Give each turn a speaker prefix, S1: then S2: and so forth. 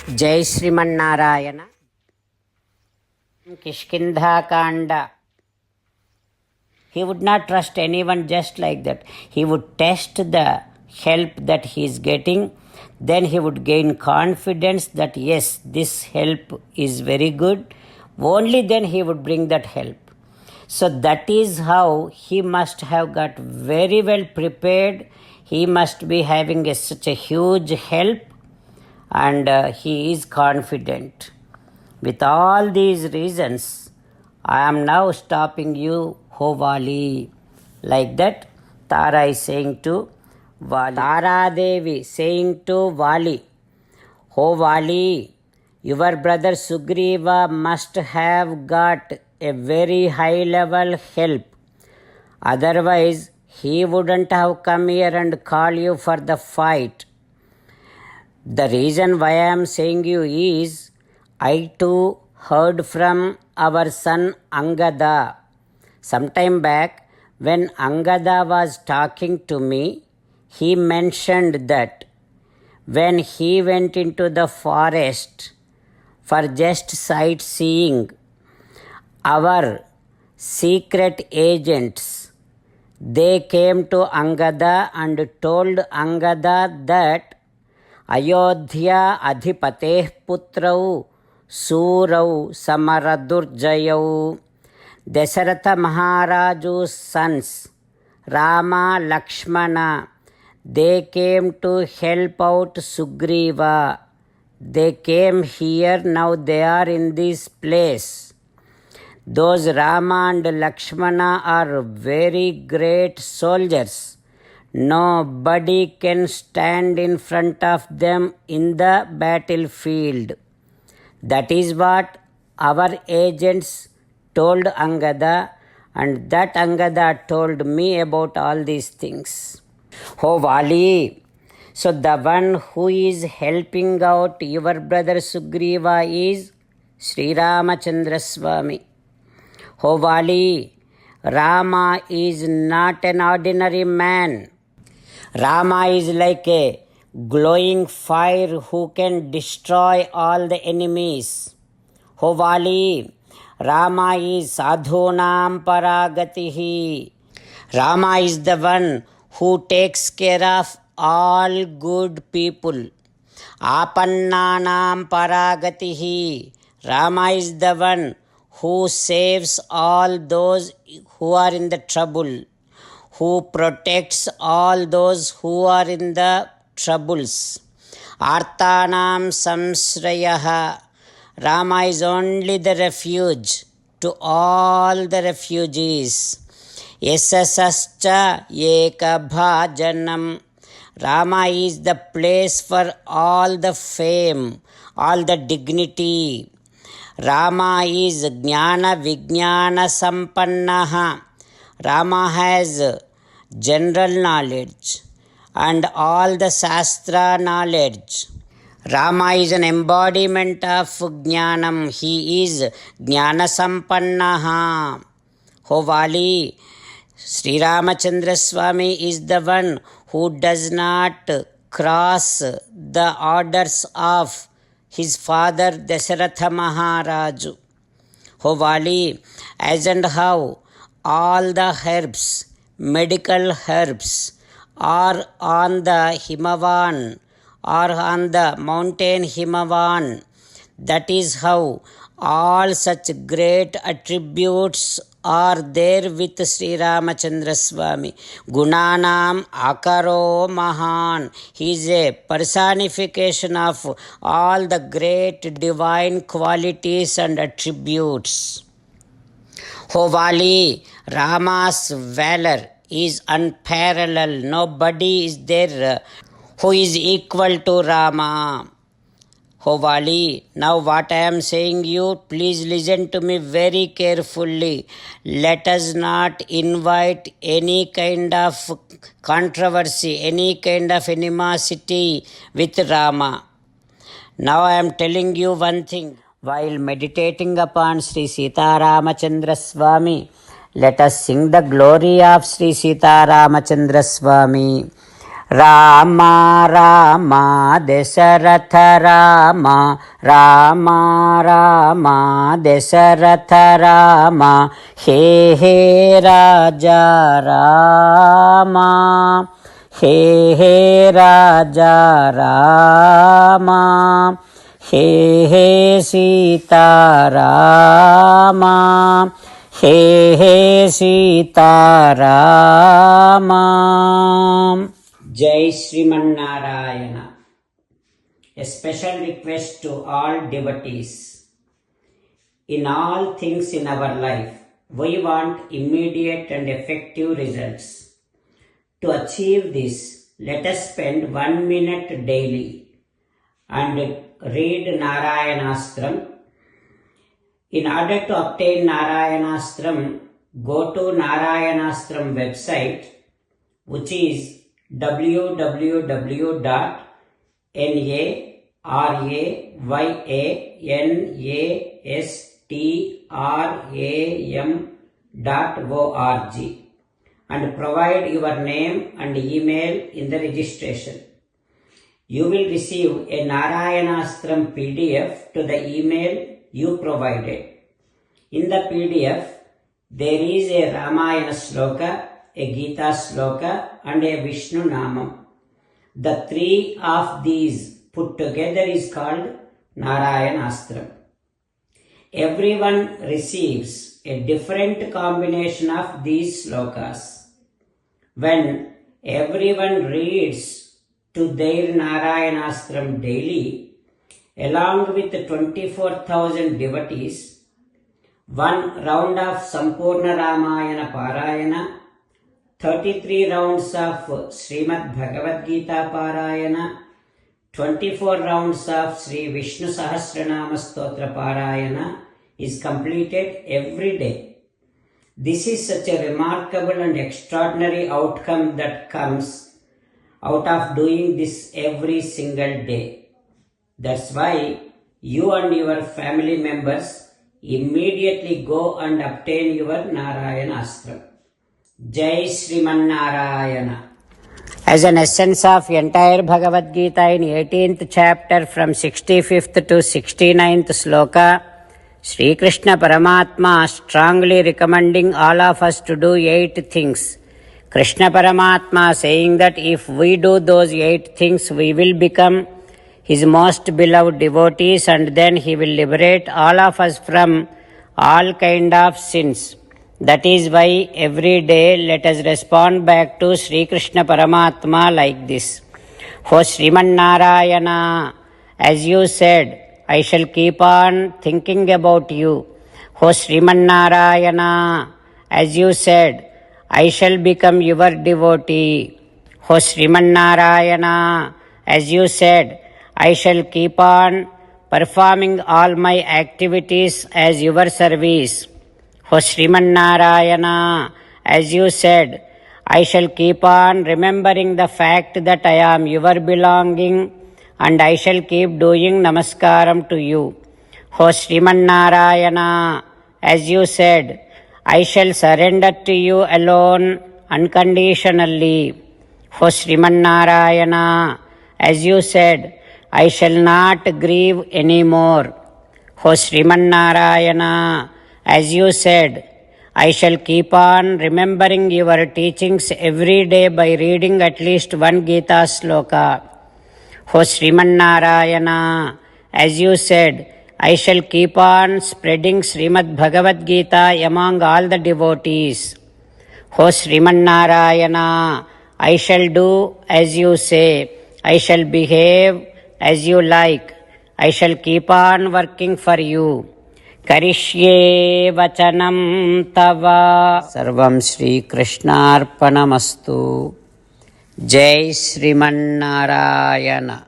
S1: जय Sriman Narayana. Kishkindha he would not trust anyone just like that. He would test the help that he is getting. Then he would gain confidence that yes, this help is very good. Only then he would bring that help. So that is how he must have got very well prepared. He must be having such a huge help, and he is confident. With all these reasons, I am now stopping you, Ho Vali. Like that, Tara is saying to Vali. Tara Devi saying to Vali, Ho Vali, your brother Sugriva must have got a very high level help. Otherwise, he wouldn't have come here and called you for the fight. The reason why I am saying you is, I too heard from our son Angada. Sometime back, when Angada was talking to me, he mentioned that when he went into the forest for just sightseeing, our secret agents, they came to Angada and told Angada that Ayodhya अधिपतेः पुत्रौ सूरौ समरदुर्जयौ. Dasharatha Maharaju's sons Rama, Lakshmana, they came to help out Sugriva. They came here, now they are in this place. Those Rama and Lakshmana are very great soldiers. Nobody can stand in front of them in the battlefield. That is what our agents told Angada, and that Angada told me about all these things. Oh Vali, so the one who is helping out your brother Sugriva is Sri Ramachandra Swami. Oh Vali, Rama is not an ordinary man. Rama is like a glowing fire who can destroy all the enemies. Ho Vali, Rama is sadhunam paragatihi. Rama is the one who takes care of all good people. Apannanam paragatihi. Rama is the one who saves all those who are in the trouble, who protects all those who are in the troubles. Artanam samsrayaha. Rama is only the refuge to all the refugees. Yasasascha ekabhajanam. Rama is the place for all the fame, all the dignity. Rama is jnana vijnana sampannaha. Rama has general knowledge and all the Shastra knowledge. Rama is an embodiment of Jnanam. He is Jnana Sampannaha. Ho Vali, Sri Ramachandra Swami is the one who does not cross the orders of his father Dasharatha Maharaju. Ho Vali, as and how all the herbs, medical herbs, are on the Himavan or on the mountain Himavan. That is how all such great attributes are there with Sri Ramachandra Swami. Gunanam Akaro Mahan. He is a personification of all the great divine qualities and attributes. Ho Vali, Rama's valor is unparalleled. Nobody is there who is equal to Rama. Ho Vali, now what I am saying you, please listen to me very carefully. Let us not invite any kind of controversy, any kind of animosity with Rama. Now I am telling you one thing. While meditating upon Sri Sita Ramachandra Swami, let us sing the glory of Sri Sita Ramachandra Swami. Rama Rama Dasharatha Rama Rama Rama Dasharatha Rama hey hey Raja Rama hey hey Raja Rama hey hey Sitarama hey hey Sitarama. Jai Srimanarayana. A special request to all devotees. In all things in our life, we want immediate and effective results. To achieve this, let us spend 1 minute daily and read Narayanastram. In order to obtain Narayanastram, go to Narayanastram website, which is www.narayanastram.org and provide your name and email in the registration. You will receive a Narayanastram PDF to the email you provided. In the PDF, there is a Ramayana sloka, a Gita sloka and a Vishnu Namam. The three of these put together is called Narayanastram. Everyone receives a different combination of these slokas. When everyone reads to their Narayanastram daily, along with 24,000 devotees, one round of Sampurna Ramayana Parayana, 33 rounds of Srimad Bhagavad Gita Parayana, 24 rounds of Sri Vishnu Sahasranama Stotra Parayana is completed every day. This is such a remarkable and extraordinary outcome that comes out of doing this every single day. That's why you and your family members immediately go and obtain your Narayanastram. Jai Srimanarayana. As an essence of entire Bhagavad Gita in 18th chapter from 65th to 69th sloka, Sri Krishna Paramatma strongly recommending all of us to do 8 things. Krishna Paramatma saying that if we do those 8 things, we will become His most beloved devotees and then He will liberate all of us from all kind of sins. That is why every day let us respond back to Sri Krishna Paramatma like this. O Sriman Narayana, as you said, I shall keep on thinking about you. O Sriman Narayana, as you said, I shall become your devotee. O Sriman Narayana, as you said, I shall keep on performing all my activities as your service. O Sriman Narayana, as you said, I shall keep on remembering the fact that I am your belonging and I shall keep doing namaskaram to you. O Sriman Narayana, as you said, I shall surrender to you alone unconditionally. O Sriman Narayana, as you said, I shall not grieve anymore. O Sriman Narayana, as you said, I shall keep on remembering your teachings every day by reading at least one Gita sloka. O Sriman Narayana, as you said, I shall keep on spreading Srimad Bhagavad Gita among all the devotees. O Sriman Narayana, I shall do as you say. I shall behave as you like. I shall keep on working for you. Karishye vachanam tava. Sarvam Shri Krishnarpanamastu. Jai Sriman Narayana.